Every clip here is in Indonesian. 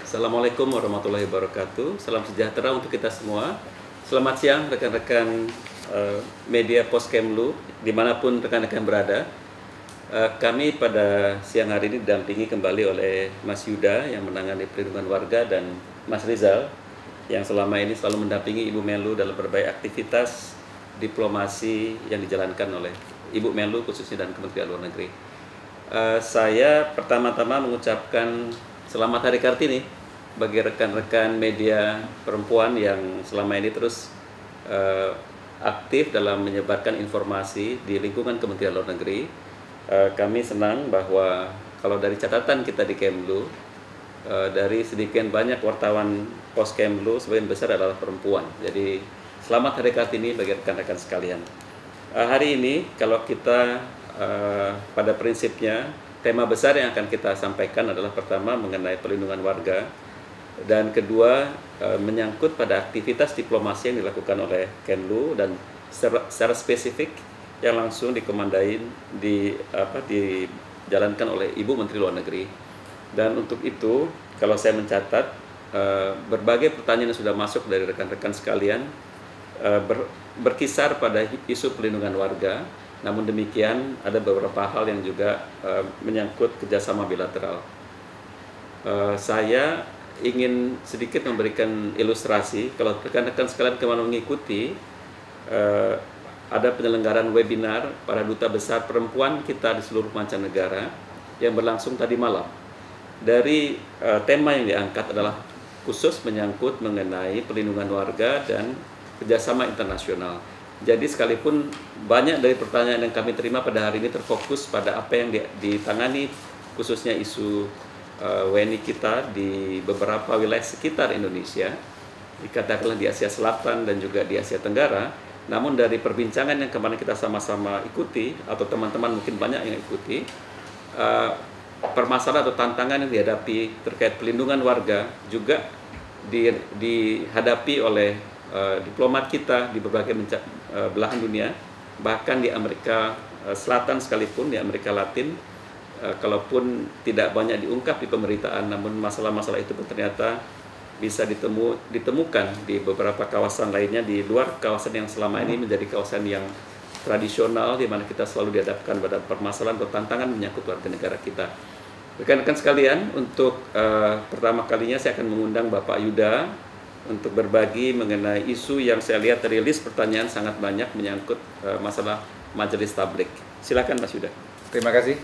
Assalamualaikum warahmatullahi wabarakatuh. Salam sejahtera untuk kita semua. Selamat siang rekan-rekan media Poskemlu, dimanapun rekan-rekan berada. Kami pada siang hari ini didampingi kembali oleh Mas Yuda yang menangani perlindungan warga dan Mas Rizal yang selama ini selalu mendampingi Ibu Menlu dalam berbagai aktivitas diplomasi yang dijalankan oleh Ibu Menlu khususnya dan Kementerian Luar Negeri. Saya pertama-tama mengucapkan selamat Hari Kartini bagi rekan-rekan media perempuan yang selama ini terus aktif dalam menyebarkan informasi di lingkungan Kementerian Luar Negeri. Kami senang bahwa kalau dari catatan kita di Kemlu, dari sedikit banyak wartawan Poskemlu sebagian besar adalah perempuan. Jadi selamat Hari Kartini bagi rekan-rekan sekalian. Hari ini kalau kita pada prinsipnya tema besar yang akan kita sampaikan adalah pertama mengenai perlindungan warga dan kedua menyangkut pada aktivitas diplomasi yang dilakukan oleh Kemlu dan secara spesifik yang langsung dikomandain dijalankan oleh Ibu Menteri Luar Negeri. Dan untuk itu kalau saya mencatat berbagai pertanyaan yang sudah masuk dari rekan-rekan sekalian berkisar pada isu perlindungan warga. Namun demikian ada beberapa hal yang juga menyangkut kerjasama bilateral. Saya ingin sedikit memberikan ilustrasi. Kalau rekan-rekan sekalian kemarin mengikuti ada penyelenggaraan webinar para duta besar perempuan kita di seluruh mancanegara yang berlangsung tadi malam. Dari tema yang diangkat adalah khusus menyangkut mengenai perlindungan warga dan kerjasama internasional. Jadi sekalipun banyak dari pertanyaan yang kami terima pada hari ini terfokus pada apa yang ditangani khususnya isu WNI kita di beberapa wilayah sekitar Indonesia, dikatakanlah di Asia Selatan dan juga di Asia Tenggara. Namun dari perbincangan yang kemarin kita sama-sama ikuti atau teman-teman mungkin banyak yang ikuti, permasalahan atau tantangan yang dihadapi terkait pelindungan warga juga dihadapi oleh diplomat kita di berbagai belahan dunia, bahkan di Amerika Selatan sekalipun, di Amerika Latin, kalaupun tidak banyak diungkap di pemberitaan, namun masalah-masalah itu ternyata bisa ditemukan di beberapa kawasan lainnya di luar kawasan yang selama ini menjadi kawasan yang tradisional, di mana kita selalu dihadapkan pada permasalahan atau tantangan menyangkut warga negara kita. Rekan-rekan sekalian, untuk pertama kalinya saya akan mengundang Bapak Yuda untuk berbagi mengenai isu yang saya lihat dari list pertanyaan sangat banyak menyangkut masalah majelis tablik. Silakan Mas Yuda. Terima kasih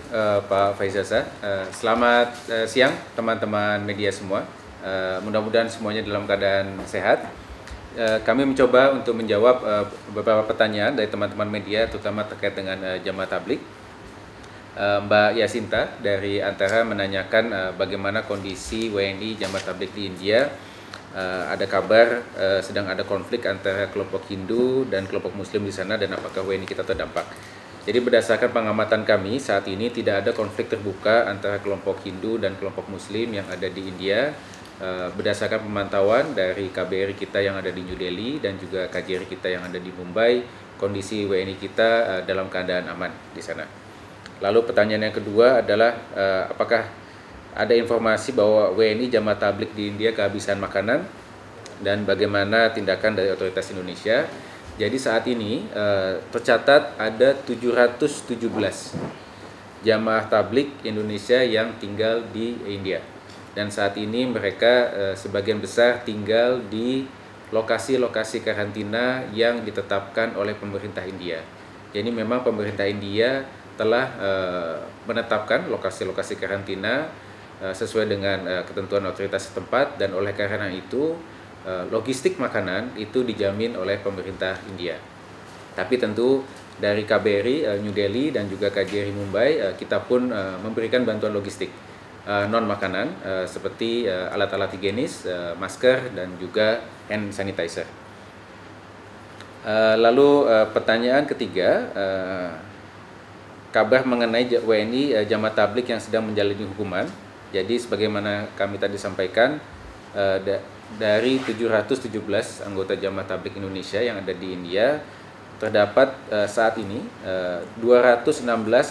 Pak Faizaza. Selamat siang teman-teman media semua. Mudah-mudahan semuanya dalam keadaan sehat. Kami mencoba untuk menjawab beberapa pertanyaan dari teman-teman media, terutama terkait dengan jamaah tablik. Mbak Yasinta dari Antara menanyakan bagaimana kondisi WNI jamaah tablik di India. Ada kabar sedang ada konflik antara kelompok Hindu dan kelompok Muslim di sana dan apakah WNI kita terdampak. Jadi berdasarkan pengamatan kami saat ini tidak ada konflik terbuka antara kelompok Hindu dan kelompok Muslim yang ada di India. Berdasarkan pemantauan dari KBRI kita yang ada di New Delhi dan juga KJRI kita yang ada di Mumbai, kondisi WNI kita dalam keadaan aman di sana. Lalu pertanyaan yang kedua adalah apakah ada informasi bahwa WNI jamaah tablik di India kehabisan makanan dan bagaimana tindakan dari otoritas Indonesia. Jadi saat ini tercatat ada 717 jamaah tablik Indonesia yang tinggal di India. Dan saat ini mereka sebagian besar tinggal di lokasi-lokasi karantina yang ditetapkan oleh pemerintah India. Jadi memang pemerintah India telah menetapkan lokasi-lokasi karantina sesuai dengan ketentuan otoritas setempat, dan oleh karena itu logistik makanan itu dijamin oleh pemerintah India. Tapi tentu dari KBRI New Delhi dan juga KJRI Mumbai kita pun memberikan bantuan logistik non makanan seperti alat-alat higienis, masker dan juga hand sanitizer. Lalu pertanyaan ketiga, kabar mengenai WNI jamaah tablik yang sedang menjalani hukuman. Jadi sebagaimana kami tadi sampaikan, dari 717 anggota jamaah tablik Indonesia yang ada di India, terdapat saat ini 216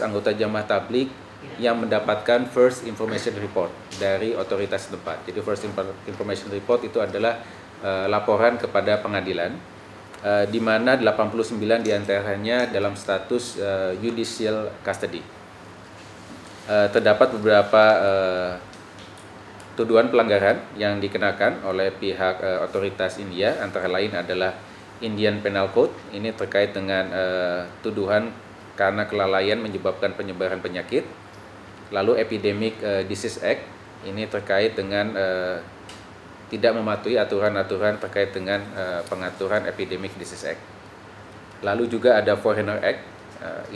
anggota jamaah tablik yang mendapatkan first information report dari otoritas setempat. Jadi first information report itu adalah laporan kepada pengadilan, di mana 89 diantaranya dalam status judicial custody. Terdapat beberapa tuduhan pelanggaran yang dikenakan oleh pihak otoritas India, antara lain adalah Indian Penal Code. Ini terkait dengan tuduhan karena kelalaian menyebabkan penyebaran penyakit. Lalu Epidemic Disease Act, ini terkait dengan tidak mematuhi aturan-aturan terkait dengan pengaturan Epidemic Disease Act. Lalu juga ada Foreigner Act,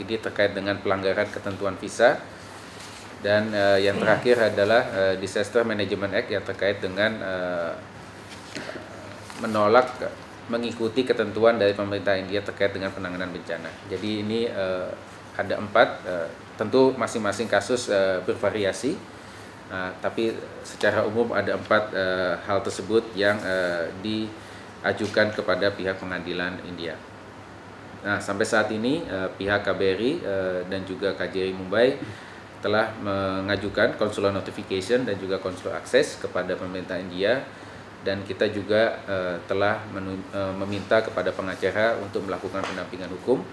ini terkait dengan pelanggaran ketentuan visa. Dan yang terakhir adalah Disaster Management Act yang terkait dengan menolak mengikuti ketentuan dari pemerintah India terkait dengan penanganan bencana. Jadi ini ada 4, tentu masing-masing kasus bervariasi, tapi secara umum ada 4 hal tersebut yang diajukan kepada pihak pengadilan India. Nah, sampai saat ini pihak KBRI dan juga KJRI Mumbai telah mengajukan consular notification dan juga consular access kepada pemerintah India, dan kita juga telah meminta kepada pengacara untuk melakukan pendampingan hukum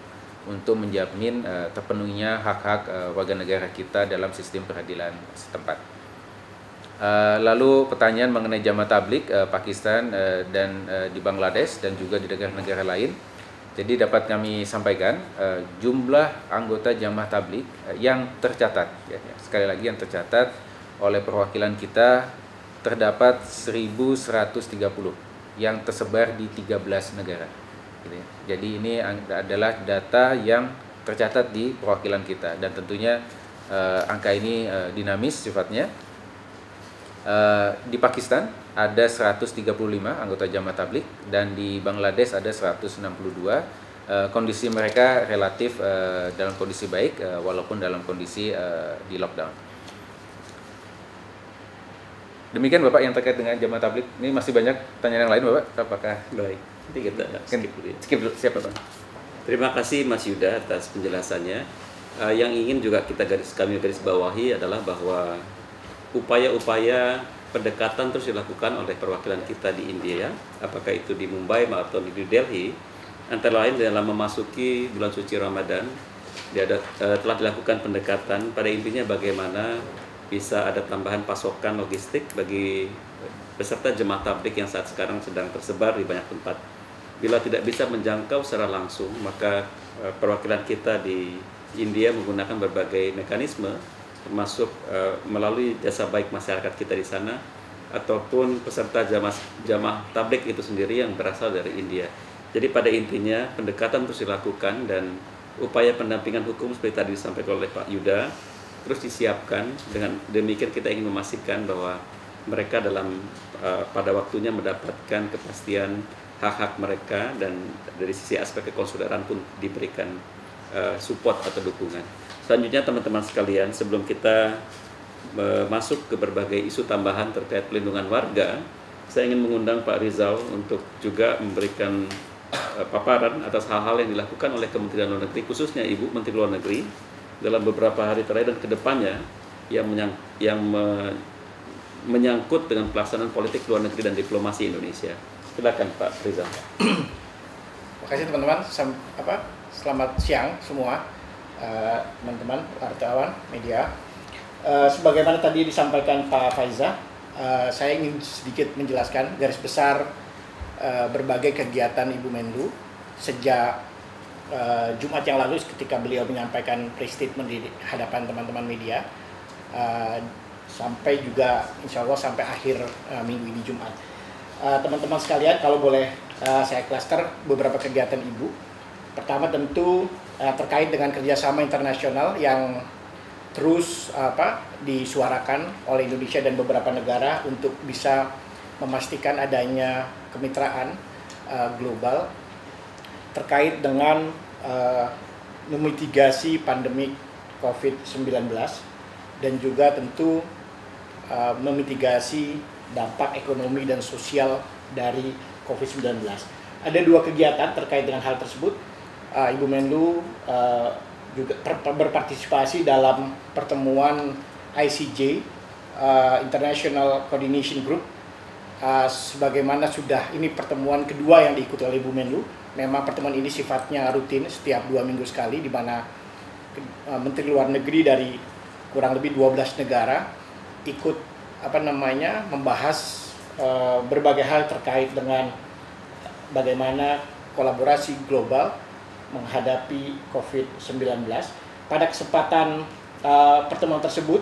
untuk menjamin terpenuhinya hak-hak warga negara kita dalam sistem peradilan setempat. Lalu pertanyaan mengenai jamaah tabligh Pakistan dan di Bangladesh dan juga di negara-negara lain. Jadi dapat kami sampaikan jumlah anggota jamaah tabligh yang tercatat, sekali lagi yang tercatat oleh perwakilan kita terdapat 1.130 yang tersebar di 13 negara. Jadi ini adalah data yang tercatat di perwakilan kita, dan tentunya angka ini dinamis sifatnya. Di Pakistan ada 135 anggota jamaah tabligh dan di Bangladesh ada 162. Kondisi mereka relatif dalam kondisi baik walaupun dalam kondisi di lockdown. Demikian Bapak yang terkait dengan jamaah tabligh. Ini masih banyak pertanyaan yang lain Bapak, apakah? Baik, nanti kita skip dulu ya. Skip dulu, siap Bapak. Terima kasih Mas Yuda atas penjelasannya. Yang ingin juga kami garis bawahi adalah bahwa upaya-upaya pendekatan terus dilakukan oleh perwakilan kita di India, apakah itu di Mumbai maupun di New Delhi, antara lain dalam memasuki bulan suci Ramadan, telah dilakukan pendekatan pada intinya bagaimana bisa ada tambahan pasokan logistik bagi peserta jemaah tabligh yang saat sekarang sedang tersebar di banyak tempat. Bila tidak bisa menjangkau secara langsung, maka perwakilan kita di India menggunakan berbagai mekanisme, termasuk melalui jasa baik masyarakat kita di sana, ataupun peserta jamaah tabligh itu sendiri yang berasal dari India. Jadi pada intinya pendekatan terus dilakukan, dan upaya pendampingan hukum seperti tadi disampaikan oleh Pak Yuda terus disiapkan. Dengan demikian kita ingin memastikan bahwa mereka pada waktunya mendapatkan kepastian hak-hak mereka, dan dari sisi aspek kekonsuleran pun diberikan support atau dukungan. Selanjutnya teman-teman sekalian, sebelum kita masuk ke berbagai isu tambahan terkait pelindungan warga, saya ingin mengundang Pak Rizal untuk juga memberikan paparan atas hal-hal yang dilakukan oleh Kementerian Luar Negeri, khususnya Ibu Menteri Luar Negeri dalam beberapa hari terakhir dan kedepannya yang menyangkut dengan pelaksanaan politik luar negeri dan diplomasi Indonesia. Silakan Pak Rizal. Terima kasih teman-teman. Selamat siang semua teman-teman wartawan media. Sebagaimana tadi disampaikan Pak Faiza, saya ingin sedikit menjelaskan garis besar berbagai kegiatan Ibu Menlu sejak Jumat yang lalu ketika beliau menyampaikan press statement di hadapan teman-teman media, sampai juga insya Allah sampai akhir minggu ini Jumat. Teman-teman sekalian, kalau boleh saya klaster beberapa kegiatan Ibu. Pertama tentu terkait dengan kerjasama internasional yang terus disuarakan oleh Indonesia dan beberapa negara untuk bisa memastikan adanya kemitraan global terkait dengan memitigasi pandemi COVID-19 dan juga tentu memitigasi dampak ekonomi dan sosial dari COVID-19. Ada dua kegiatan terkait dengan hal tersebut. Ibu Menlu juga berpartisipasi dalam pertemuan ICJ, International Coordination Group. Sebagaimana sudah ini pertemuan kedua yang diikuti oleh Ibu Menlu. Memang pertemuan ini sifatnya rutin setiap 2 minggu sekali, di mana Menteri Luar Negeri dari kurang lebih 12 negara ikut membahas berbagai hal terkait dengan bagaimana kolaborasi global menghadapi COVID-19. Pada kesempatan pertemuan tersebut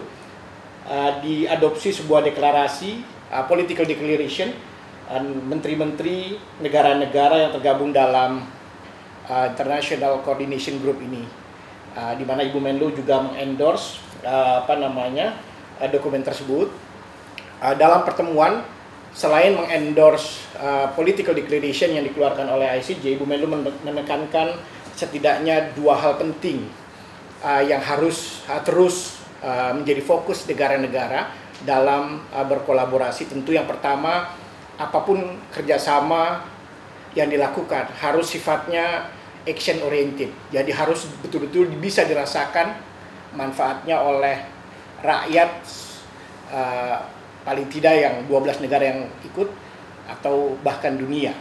diadopsi sebuah deklarasi, political declaration, menteri-menteri negara-negara yang tergabung dalam International Coordination Group ini, di mana Ibu Menlu juga mengendorse dokumen tersebut. Dalam pertemuan, selain mengendorse political declaration yang dikeluarkan oleh ICJ, Ibu Menlu menekankan setidaknya 2 hal penting yang harus terus menjadi fokus negara-negara dalam berkolaborasi. Tentu yang pertama, apapun kerjasama yang dilakukan harus sifatnya action oriented. Jadi harus betul-betul bisa dirasakan manfaatnya oleh rakyat, paling tidak yang 12 negara yang ikut atau bahkan dunia.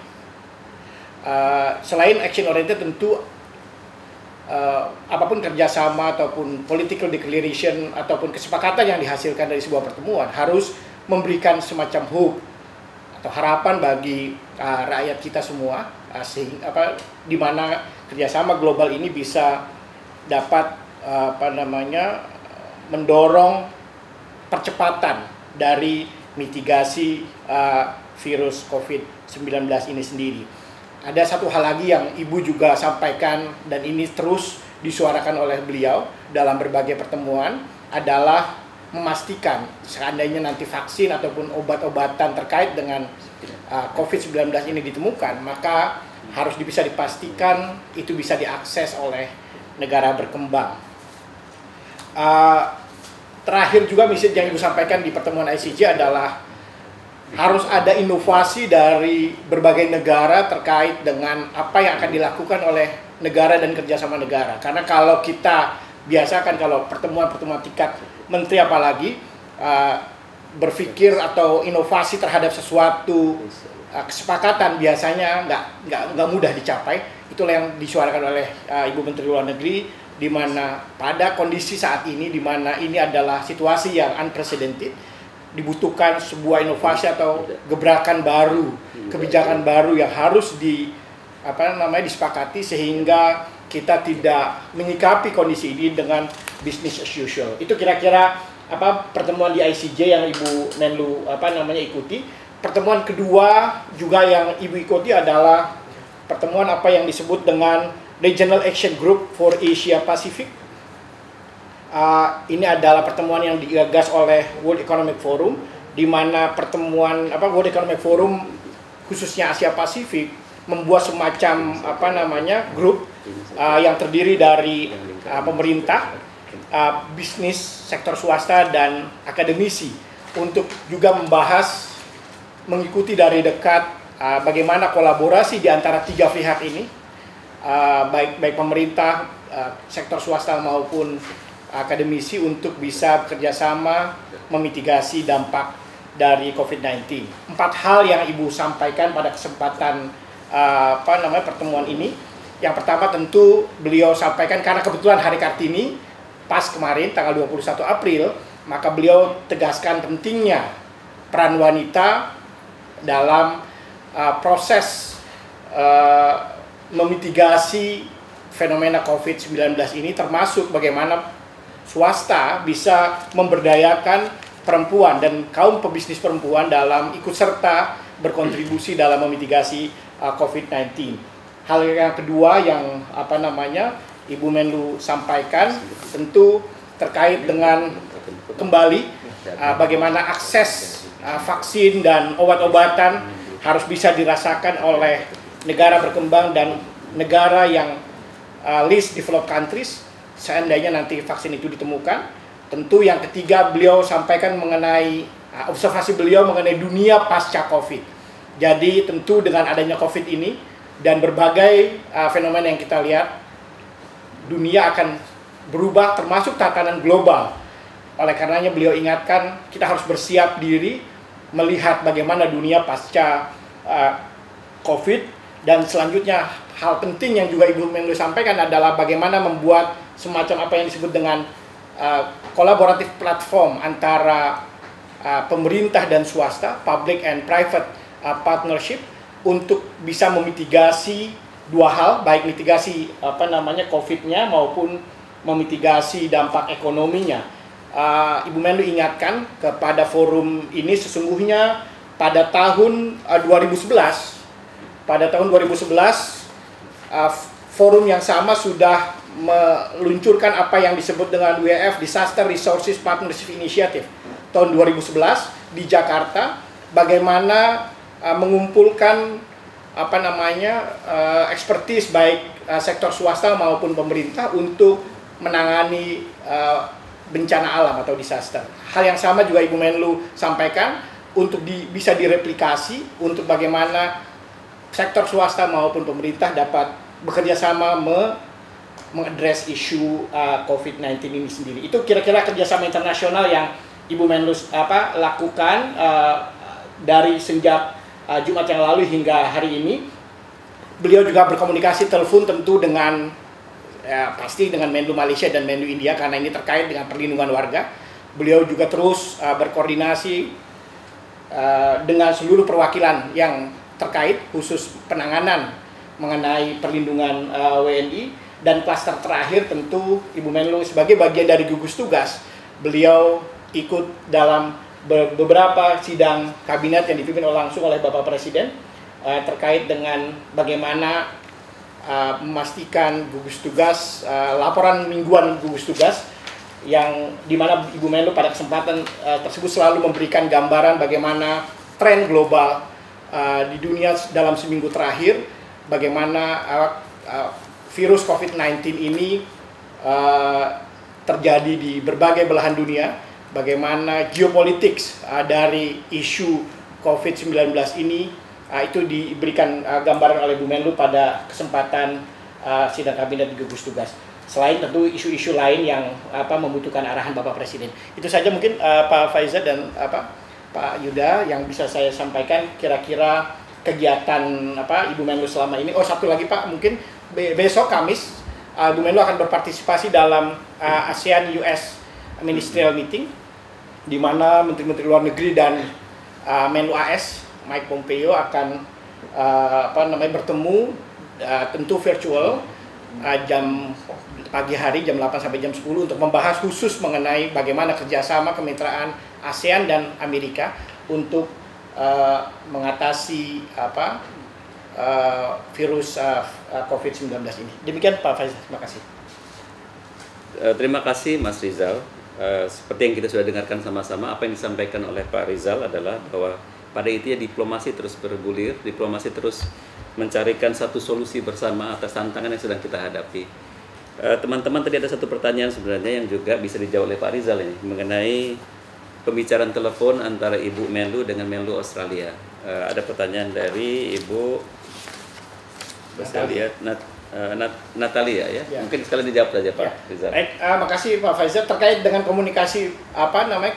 Selain action oriented, tentu apapun kerjasama ataupun political declaration ataupun kesepakatan yang dihasilkan dari sebuah pertemuan harus memberikan semacam hope atau harapan bagi rakyat kita semua, di mana kerjasama global ini bisa dapat mendorong percepatan dari mitigasi virus COVID-19 ini sendiri. Ada satu hal lagi yang Ibu juga sampaikan dan ini terus disuarakan oleh beliau dalam berbagai pertemuan, adalah memastikan seandainya nanti vaksin ataupun obat-obatan terkait dengan COVID-19 ini ditemukan, maka harus bisa dipastikan itu bisa diakses oleh negara berkembang. Terakhir juga message yang Ibu sampaikan di pertemuan ICJ adalah harus ada inovasi dari berbagai negara terkait dengan apa yang akan dilakukan oleh negara dan kerjasama negara. Karena kalau kita biasakan kalau pertemuan-pertemuan tingkat menteri apalagi berpikir atau inovasi terhadap sesuatu kesepakatan biasanya nggak mudah dicapai. Itulah yang disuarakan oleh Ibu Menteri Luar Negeri, di mana pada kondisi saat ini, di mana ini adalah situasi yang unprecedented, dibutuhkan sebuah inovasi atau gebrakan baru, kebijakan baru yang harus disepakati sehingga kita tidak menyikapi kondisi ini dengan business as usual. Itu kira-kira pertemuan di ICJ yang Ibu Menlu ikuti. Pertemuan kedua juga yang Ibu ikuti adalah pertemuan yang disebut dengan Regional Action Group for Asia Pacific. Ini adalah pertemuan yang digagas oleh World Economic Forum, di mana pertemuan World Economic Forum khususnya Asia Pasifik membuat semacam grup yang terdiri dari pemerintah, bisnis, sektor swasta dan akademisi untuk juga membahas, mengikuti dari dekat bagaimana kolaborasi di antara 3 pihak ini, baik pemerintah, sektor swasta maupun akademisi, untuk bisa bekerjasama memitigasi dampak dari COVID-19. 4 hal yang Ibu sampaikan pada kesempatan pertemuan ini. Yang pertama tentu beliau sampaikan, karena kebetulan hari Kartini pas kemarin tanggal 21 April, maka beliau tegaskan pentingnya peran wanita dalam proses memitigasi fenomena COVID-19 ini, termasuk bagaimana swasta bisa memberdayakan perempuan dan kaum pebisnis perempuan dalam ikut serta berkontribusi dalam memitigasi COVID-19. Hal yang kedua yang Ibu Menlu sampaikan tentu terkait dengan kembali bagaimana akses vaksin dan obat-obatan harus bisa dirasakan oleh negara berkembang dan negara yang least developed countries seandainya nanti vaksin itu ditemukan. Tentu yang ketiga beliau sampaikan mengenai observasi beliau mengenai dunia pasca COVID. Jadi tentu dengan adanya COVID ini dan berbagai fenomena yang kita lihat, dunia akan berubah termasuk tatanan global. Oleh karenanya beliau ingatkan kita harus bersiap diri melihat bagaimana dunia pasca COVID, dan selanjutnya hal penting yang juga Ibu Menlu sampaikan adalah bagaimana membuat semacam apa yang disebut dengan kolaboratif platform antara pemerintah dan swasta, public and private partnership, untuk bisa memitigasi dua hal, baik mitigasi COVID-nya maupun memitigasi dampak ekonominya. Ibu Menlu ingatkan kepada forum ini sesungguhnya pada tahun 2011 forum yang sama sudah meluncurkan apa yang disebut dengan WRF, Disaster Resources Partnership Initiative tahun 2011 di Jakarta, bagaimana mengumpulkan expertise baik sektor swasta maupun pemerintah untuk menangani bencana alam atau disaster. Hal yang sama juga Ibu Menlu sampaikan untuk bisa direplikasi untuk bagaimana sektor swasta maupun pemerintah dapat bekerja sama mengadres isu COVID-19 ini sendiri. Itu kira-kira kerjasama internasional yang Ibu Menlu lakukan dari sejak Jumat yang lalu hingga hari ini. Beliau juga berkomunikasi telepon tentu dengan pasti dengan Menlu Malaysia dan Menlu India karena ini terkait dengan perlindungan warga. Beliau juga terus berkoordinasi dengan seluruh perwakilan yang terkait khusus penanganan mengenai perlindungan WNI, dan klaster terakhir tentu Ibu Menlu sebagai bagian dari gugus tugas. Beliau ikut dalam beberapa sidang kabinet yang dipimpin langsung oleh Bapak Presiden terkait dengan bagaimana memastikan gugus tugas, laporan mingguan gugus tugas, yang dimana Ibu Menlu pada kesempatan tersebut selalu memberikan gambaran bagaimana tren global di dunia dalam seminggu terakhir, bagaimana virus COVID-19 ini terjadi di berbagai belahan dunia, bagaimana geopolitik dari isu COVID-19 ini itu diberikan gambaran oleh Bu Menlu pada kesempatan sidang kabinet gugus tugas. Selain tentu isu-isu lain yang membutuhkan arahan Bapak Presiden. Itu saja mungkin Pak Faizal dan Pak Yuda yang bisa saya sampaikan kira-kira kegiatan Ibu Menlu selama ini. Oh, satu lagi Pak, mungkin besok Kamis Bu Menlu akan berpartisipasi dalam ASEAN US Ministerial Meeting, di mana Menteri-Menteri Luar Negeri dan Menlu AS Mike Pompeo akan bertemu tentu virtual jam pagi hari jam 8 sampai jam 10 untuk membahas khusus mengenai bagaimana kerjasama kemitraan ASEAN dan Amerika untuk mengatasi virus COVID-19 ini. Demikian Pak Faizal, terima kasih. Terima kasih Mas Rizal. Seperti yang kita sudah dengarkan sama-sama, apa yang disampaikan oleh Pak Rizal adalah bahwa pada intinya diplomasi terus bergulir, diplomasi terus mencarikan satu solusi bersama atas tantangan yang sedang kita hadapi. Teman-teman, tadi ada satu pertanyaan sebenarnya yang juga bisa dijawab oleh Pak Rizal ini mengenai pembicaraan telepon antara Ibu Menlu dengan Menlu Australia. Ada pertanyaan dari Ibu Natalia ya. Mungkin sekalian dijawab saja Pak Rizal. Baik, makasih Pak Faizal. Terkait dengan komunikasi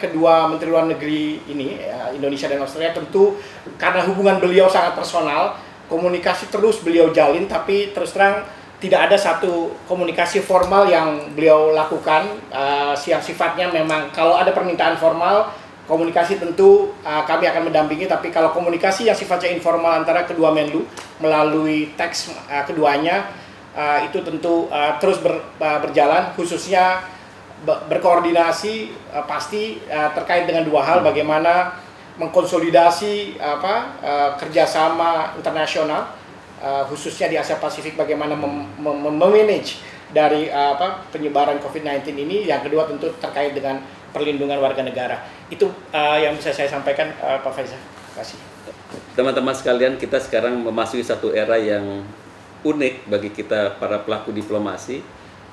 kedua Menteri Luar Negeri ini, Indonesia dan Australia, tentu karena hubungan beliau sangat personal, komunikasi terus beliau jalin, tapi terus terang tidak ada satu komunikasi formal yang beliau lakukan. Yang sifatnya memang kalau ada permintaan formal, komunikasi tentu kami akan mendampingi, tapi kalau komunikasi yang sifatnya informal antara kedua Menlu melalui teks keduanya, itu tentu terus berjalan, khususnya berkoordinasi pasti terkait dengan dua hal, bagaimana mengkonsolidasi kerjasama internasional khususnya di Asia Pasifik, bagaimana memanage dari penyebaran COVID-19 ini. Yang kedua tentu terkait dengan perlindungan warga negara. Itu yang bisa saya sampaikan Pak Faizal. Terima kasih. Teman-teman sekalian, kita sekarang memasuki satu era yang unik bagi kita para pelaku diplomasi,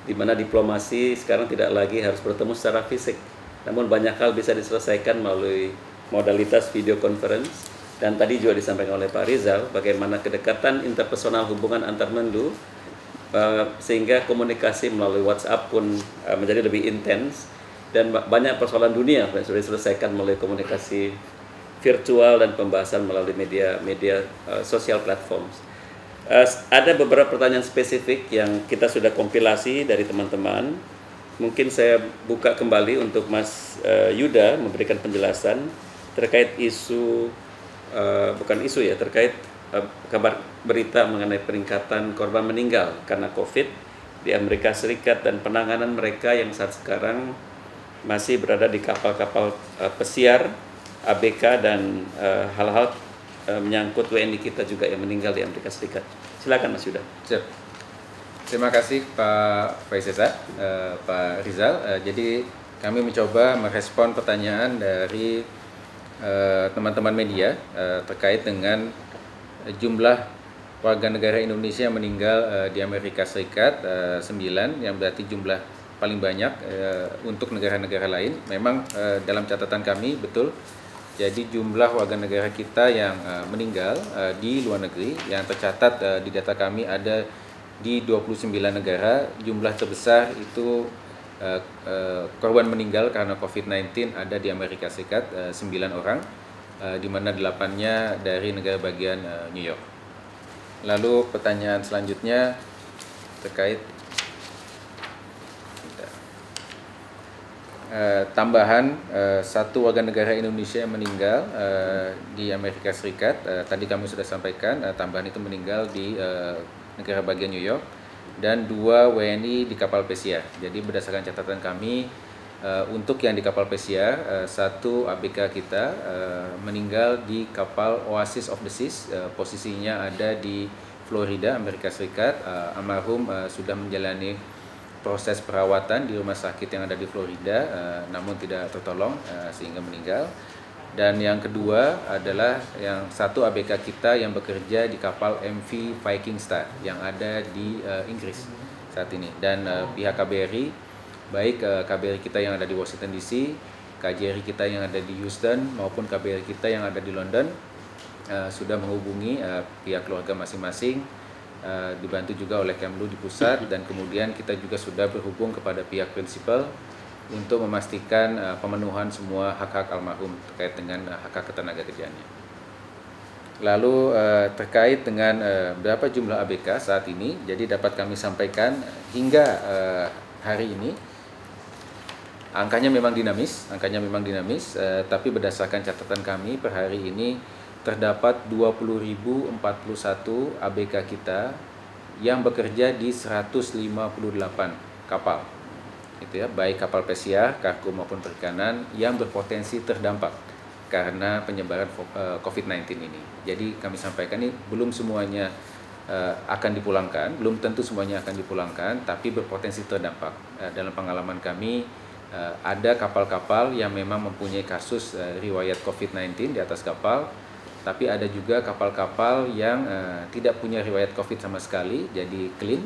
di mana diplomasi sekarang tidak lagi harus bertemu secara fisik, namun banyak hal bisa diselesaikan melalui modalitas video conference. Dan tadi juga disampaikan oleh Pak Rizal bagaimana kedekatan interpersonal hubungan antar Menlu sehingga komunikasi melalui WhatsApp pun menjadi lebih intens, dan banyak persoalan dunia yang sudah diselesaikan melalui komunikasi virtual dan pembahasan melalui media sosial platforms. Ada beberapa pertanyaan spesifik yang kita sudah kompilasi dari teman-teman. Mungkin saya buka kembali untuk Mas Yuda memberikan penjelasan terkait isu, bukan isu ya, terkait kabar berita mengenai peningkatan korban meninggal karena COVID di Amerika Serikat dan penanganan mereka yang saat sekarang masih berada di kapal-kapal pesiar, ABK, dan hal-hal menyangkut WNI kita juga yang meninggal di Amerika Serikat. Silakan Mas Yuda. Siap. Terima kasih Pak Faisesa, Pak Rizal. Jadi kami mencoba merespon pertanyaan dari teman-teman media terkait dengan jumlah warga negara Indonesia yang meninggal di Amerika Serikat, 9, yang berarti jumlah paling banyak untuk negara-negara lain. Memang dalam catatan kami betul, jadi jumlah warga negara kita yang meninggal di luar negeri yang tercatat di data kami ada di 29 negara. Jumlah terbesar itu korban meninggal karena COVID-19 ada di Amerika Serikat, 9 orang, di mana 8-nya dari negara bagian New York. Lalu pertanyaan selanjutnya terkait tambahan satu warga negara Indonesia yang meninggal di Amerika Serikat. Tadi kami sudah sampaikan tambahan itu meninggal di negara bagian New York, dan 2 WNI di kapal pesiar. Jadi berdasarkan catatan kami, untuk yang di kapal pesiar, 1 ABK kita meninggal di kapal Oasis of the Seas, posisinya ada di Florida, Amerika Serikat. Almarhum sudah menjalani proses perawatan di rumah sakit yang ada di Florida, namun tidak tertolong sehingga meninggal. Dan yang kedua adalah yang 1 ABK kita yang bekerja di kapal MV Viking Star yang ada di Inggris saat ini. Dan pihak KBRI, baik KBRI kita yang ada di Washington DC, KJRI kita yang ada di Houston, maupun KBRI kita yang ada di London, sudah menghubungi pihak keluarga masing-masing, dibantu juga oleh Kemlu di pusat, dan kemudian kita juga sudah berhubung kepada pihak prinsipal untuk memastikan pemenuhan semua hak-hak almarhum terkait dengan hak-hak ketenaga kerjaannya. Lalu terkait dengan berapa jumlah ABK saat ini, jadi dapat kami sampaikan hingga hari ini angkanya memang dinamis, tapi berdasarkan catatan kami per hari ini terdapat 20.041 ABK kita yang bekerja di 158 kapal, gitu ya, baik kapal pesiar, kargo maupun perikanan yang berpotensi terdampak karena penyebaran COVID-19 ini. Jadi kami sampaikan ini belum semuanya akan dipulangkan, belum tentu semuanya akan dipulangkan, tapi berpotensi terdampak. Dalam pengalaman kami ada kapal-kapal yang memang mempunyai kasus riwayat COVID-19 di atas kapal, tapi ada juga kapal-kapal yang tidak punya riwayat COVID sama sekali, jadi clean.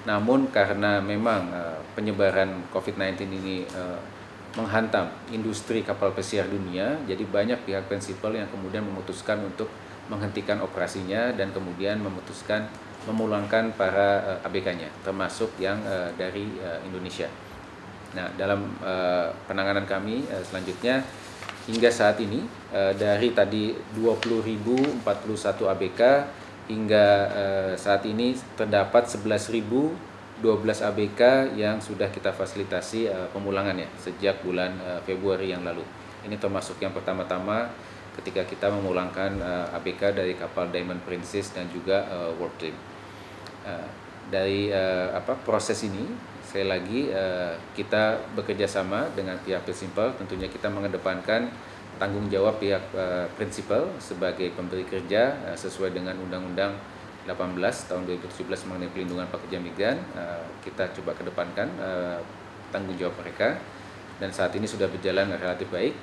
Namun karena memang penyebaran COVID-19 ini menghantam industri kapal pesiar dunia, jadi banyak pihak prinsipal yang kemudian memutuskan untuk menghentikan operasinya dan kemudian memutuskan memulangkan para ABK-nya, termasuk yang dari Indonesia. Nah, dalam penanganan kami selanjutnya, hingga saat ini dari tadi 20.041 ABK hingga saat ini terdapat 11.012 ABK yang sudah kita fasilitasi pemulangannya sejak bulan Februari yang lalu. Ini termasuk yang pertama-tama ketika kita memulangkan ABK dari kapal Diamond Princess dan juga World Dream. Dari proses ini, sekali lagi kita bekerja sama dengan pihak prinsipal. Tentunya kita mengedepankan tanggung jawab pihak prinsipal sebagai pemberi kerja sesuai dengan Undang-Undang 18 tahun 2017 mengenai pelindungan pekerja migran. Kita coba kedepankan tanggung jawab mereka, dan saat ini sudah berjalan relatif baik.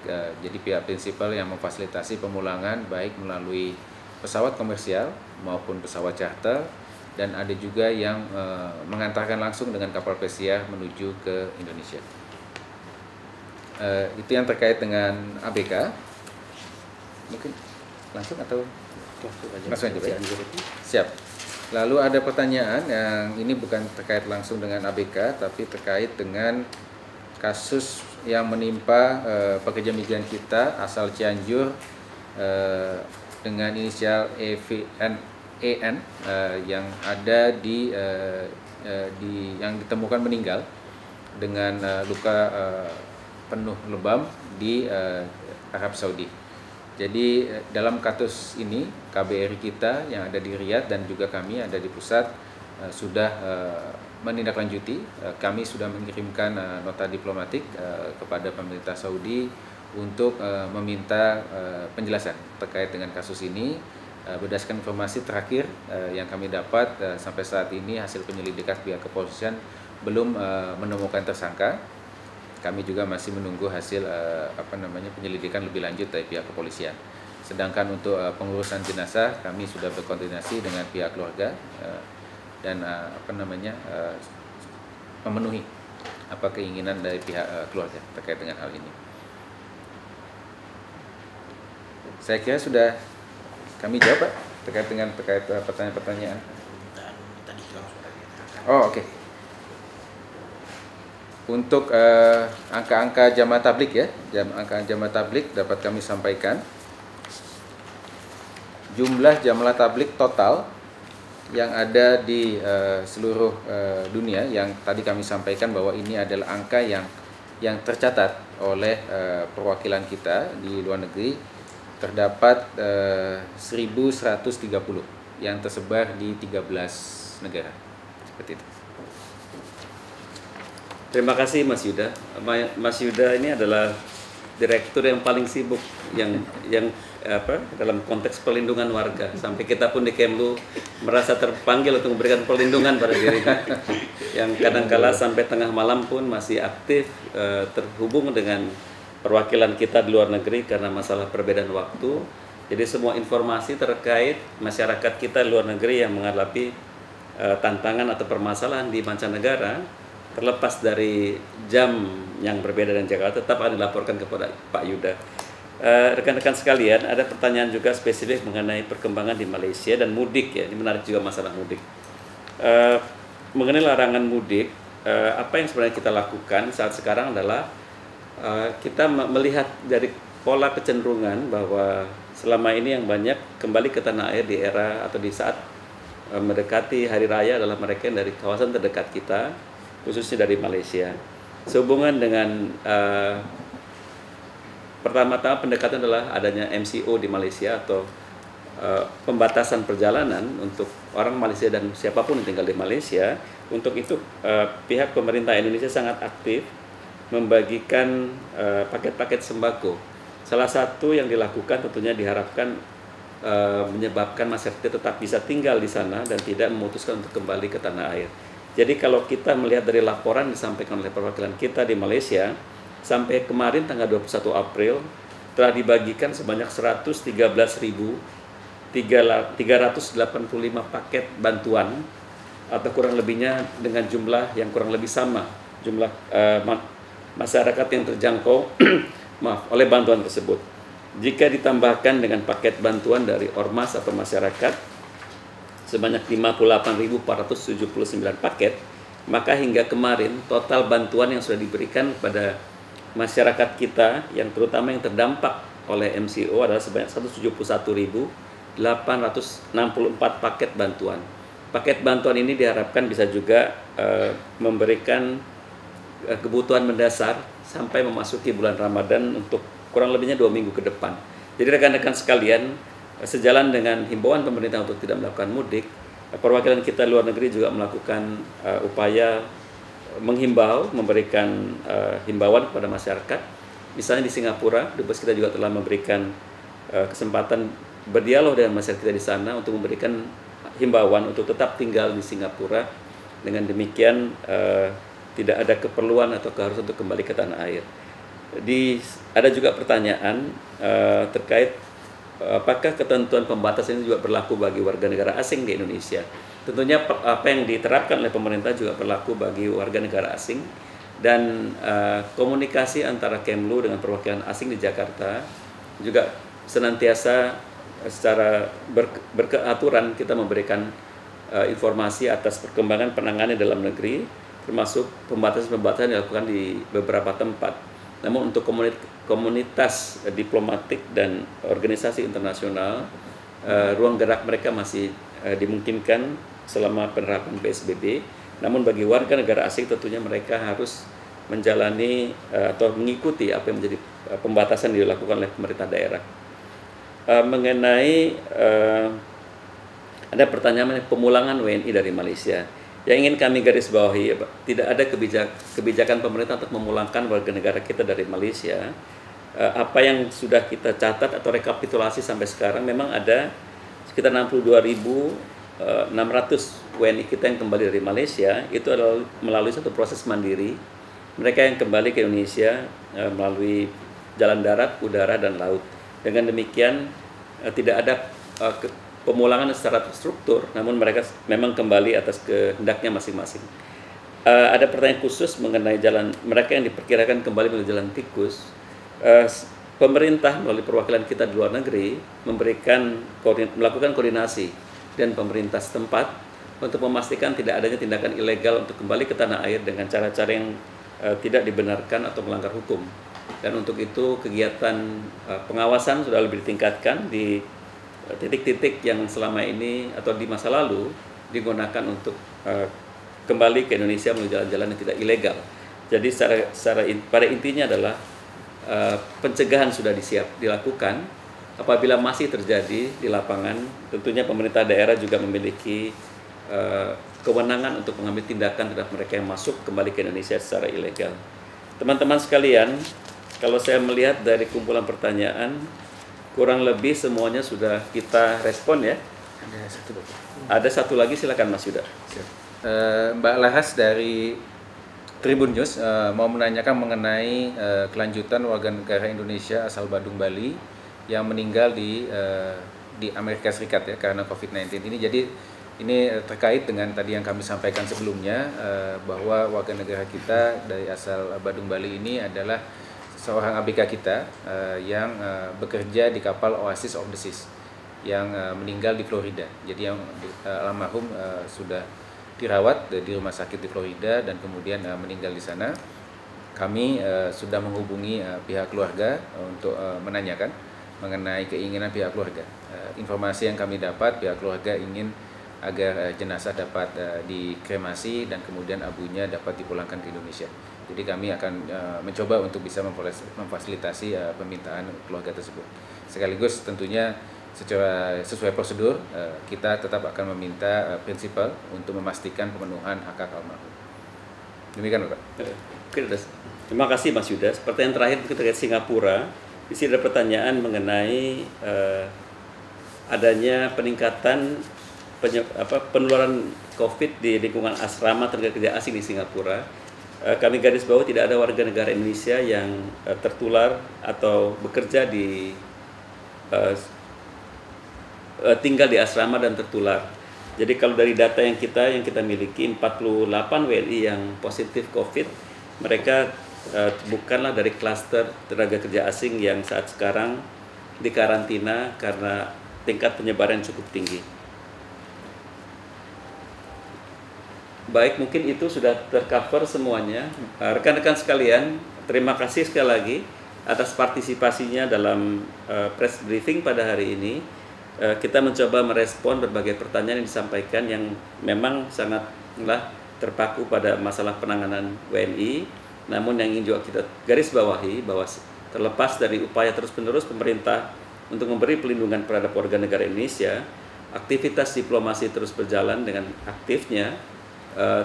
Jadi pihak prinsipal yang memfasilitasi pemulangan baik melalui pesawat komersial maupun pesawat charter, dan ada juga yang mengantarkan langsung dengan kapal pesiar menuju ke Indonesia. Itu yang terkait dengan ABK. Mungkin langsung atau langsung aja? Siap. Lalu ada pertanyaan yang ini bukan terkait langsung dengan ABK, tapi terkait dengan kasus yang menimpa pekerja migran kita asal Cianjur dengan inisial EN yang ada yang ditemukan meninggal dengan luka penuh lebam di Arab Saudi. Jadi dalam kasus ini KBRI kita yang ada di Riyadh dan juga kami ada di pusat sudah menindaklanjuti. Kami sudah mengirimkan nota diplomatik kepada pemerintah Saudi untuk meminta penjelasan terkait dengan kasus ini. Berdasarkan informasi terakhir yang kami dapat sampai saat ini hasil penyelidikan pihak kepolisian belum menemukan tersangka. Kami juga masih menunggu hasil penyelidikan lebih lanjut dari pihak kepolisian. Sedangkan untuk pengurusan jenazah kami sudah berkoordinasi dengan pihak keluarga dan memenuhi keinginan dari pihak keluarga terkait dengan hal ini. Saya kira sudah kami jawab, Pak, terkait pertanyaan-pertanyaan. Oh, oke. Untuk angka-angka jamaah tablik angka jamaah tablik dapat kami sampaikan. Jumlah jamaah tablik total yang ada di seluruh dunia yang tadi kami sampaikan bahwa ini adalah angka yang tercatat oleh perwakilan kita di luar negeri, terdapat 1.130 yang tersebar di 13 negara. Seperti itu. Terima kasih Mas Yuda. Mas Yuda ini adalah direktur yang paling sibuk yang dalam konteks perlindungan warga. Sampai kita pun di Kemlu merasa terpanggil untuk memberikan perlindungan pada dirinya. Yang kadang-kala sampai tengah malam pun masih aktif terhubung dengan perwakilan kita di luar negeri karena masalah perbedaan waktu. Jadi semua informasi terkait masyarakat kita di luar negeri yang menghadapi tantangan atau permasalahan di mancanegara, terlepas dari jam yang berbeda dengan Jakarta, tetap akan dilaporkan kepada Pak Yuda. Rekan-rekan sekalian, ada pertanyaan juga spesifik mengenai perkembangan di Malaysia dan mudik ya. Ini menarik juga masalah mudik. Mengenai larangan mudik, apa yang sebenarnya kita lakukan saat sekarang adalah kita melihat dari pola kecenderungan bahwa selama ini yang banyak kembali ke tanah air di era atau di saat mendekati hari raya adalah mereka yang dari kawasan terdekat kita, khususnya dari Malaysia. Sehubungan dengan pertama-tama pendekatan adalah adanya MCO di Malaysia atau pembatasan perjalanan untuk orang Malaysia dan siapapun yang tinggal di Malaysia. Untuk itu pihak pemerintah Indonesia sangat aktif membagikan paket-paket sembako. Salah satu yang dilakukan tentunya diharapkan menyebabkan masyarakat tetap bisa tinggal di sana dan tidak memutuskan untuk kembali ke tanah air. Jadi kalau kita melihat dari laporan disampaikan oleh perwakilan kita di Malaysia, sampai kemarin tanggal 21 April telah dibagikan sebanyak 113.385 paket bantuan atau kurang lebihnya dengan jumlah yang kurang lebih sama jumlah masyarakat yang terjangkau oleh bantuan tersebut. Jika ditambahkan dengan paket bantuan dari ormas atau masyarakat sebanyak 58.479 paket, maka hingga kemarin total bantuan yang sudah diberikan kepada masyarakat kita yang terutama yang terdampak oleh MCO adalah sebanyak 171.864 paket bantuan. Paket bantuan ini diharapkan bisa juga memberikan kebutuhan mendasar sampai memasuki bulan Ramadan untuk kurang lebihnya 2 minggu ke depan. Jadi rekan-rekan sekalian, sejalan dengan himbauan pemerintah untuk tidak melakukan mudik, perwakilan kita luar negeri juga melakukan upaya menghimbau, memberikan himbauan kepada masyarakat. Misalnya di Singapura, Dubes kita juga telah memberikan kesempatan berdialog dengan masyarakat kita di sana untuk memberikan himbauan untuk tetap tinggal di Singapura. Dengan demikian tidak ada keperluan atau keharusan untuk kembali ke tanah air. Ada juga pertanyaan terkait apakah ketentuan pembatasan ini juga berlaku bagi warga negara asing di Indonesia? Tentunya apa yang diterapkan oleh pemerintah juga berlaku bagi warga negara asing, dan komunikasi antara Kemlu dengan perwakilan asing di Jakarta juga senantiasa secara berkeaturan kita memberikan informasi atas perkembangan penanganan dalam negeri, termasuk pembatasan-pembatasan yang dilakukan di beberapa tempat. Namun untuk komunitas diplomatik dan organisasi internasional, ruang gerak mereka masih dimungkinkan selama penerapan PSBB. Namun bagi warga negara asing tentunya mereka harus menjalani atau mengikuti apa yang menjadi pembatasan yang dilakukan oleh pemerintah daerah. Mengenai ada pertanyaan pemulangan WNI dari Malaysia. Yang ingin kami garis bawahi, tidak ada kebijakan pemerintah untuk memulangkan warga negara kita dari Malaysia. Apa yang sudah kita catat atau rekapitulasi sampai sekarang, memang ada sekitar 62.600 WNI kita yang kembali dari Malaysia. Itu adalah melalui satu proses mandiri. Mereka yang kembali ke Indonesia melalui jalan darat, udara, dan laut. Dengan demikian tidak ada pemulangan secara terstruktur, namun mereka memang kembali atas kehendaknya masing-masing. Ada pertanyaan khusus mengenai jalan mereka yang diperkirakan kembali melalui jalan tikus. Pemerintah melalui perwakilan kita di luar negeri melakukan koordinasi dan pemerintah setempat untuk memastikan tidak adanya tindakan ilegal untuk kembali ke tanah air dengan cara-cara yang tidak dibenarkan atau melanggar hukum. Dan untuk itu kegiatan pengawasan sudah lebih ditingkatkan di titik-titik yang selama ini atau di masa lalu digunakan untuk kembali ke Indonesia melalui jalan-jalan yang tidak ilegal. Jadi pada intinya adalah pencegahan sudah dilakukan. Apabila masih terjadi di lapangan, tentunya pemerintah daerah juga memiliki kewenangan untuk mengambil tindakan terhadap mereka yang masuk kembali ke Indonesia secara ilegal. Teman-teman sekalian, kalau saya melihat dari kumpulan pertanyaan, kurang lebih semuanya sudah kita respon ya. Ada satu lagi, silakan Mas Yuda. Mbak Lahas dari Tribun News mau menanyakan mengenai kelanjutan warga negara Indonesia asal Badung, Bali yang meninggal di Amerika Serikat ya karena COVID-19 ini. Jadi ini terkait dengan tadi yang kami sampaikan sebelumnya bahwa warga negara kita dari asal Badung, Bali ini adalah seorang ABK kita yang bekerja di kapal Oasis of the Seas yang meninggal di Florida. Jadi yang almarhum sudah dirawat di rumah sakit di Florida dan kemudian meninggal di sana. Kami sudah menghubungi pihak keluarga untuk menanyakan mengenai keinginan pihak keluarga. Informasi yang kami dapat, pihak keluarga ingin agar jenazah dapat dikremasi dan kemudian abunya dapat dipulangkan ke Indonesia. Jadi kami akan mencoba untuk bisa memfasilitasi permintaan keluarga tersebut. Sekaligus tentunya secara sesuai prosedur kita tetap akan meminta prinsipal untuk memastikan pemenuhan hak almarhum. Demikian Bapak. Terima kasih Mas Yuda. Pertanyaan terakhir kita lihat Singapura. Di sini ada pertanyaan mengenai adanya peningkatan penularan COVID di lingkungan asrama tenaga kerja asing di Singapura. Kami garis bawah tidak ada warga negara Indonesia yang tertular atau bekerja tinggal di asrama dan tertular. Jadi kalau dari data yang kita miliki 48 WNI yang positif COVID, mereka bukanlah dari klaster tenaga kerja asing yang saat sekarang dikarantina karena tingkat penyebaran cukup tinggi. Baik, mungkin itu sudah tercover semuanya. Rekan-rekan sekalian, terima kasih sekali lagi atas partisipasinya dalam press briefing pada hari ini. Kita mencoba merespon berbagai pertanyaan yang disampaikan yang memang sangatlah terpaku pada masalah penanganan WNI. Namun yang ingin juga kita garis bawahi bahwa terlepas dari upaya terus-menerus pemerintah untuk memberi pelindungan terhadap warga negara Indonesia, aktivitas diplomasi terus berjalan dengan aktifnya.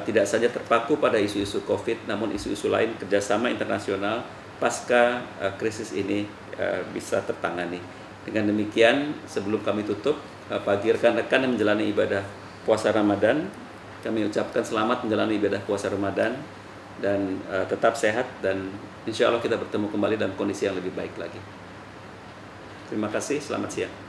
Tidak saja terpaku pada isu-isu COVID, namun isu-isu lain kerjasama internasional pasca krisis ini bisa tertangani. Dengan demikian, sebelum kami tutup, bagi rekan-rekan yang menjalani ibadah puasa Ramadan, kami ucapkan selamat menjalani ibadah puasa Ramadan dan tetap sehat, dan insya Allah kita bertemu kembali dalam kondisi yang lebih baik lagi. Terima kasih, selamat siang.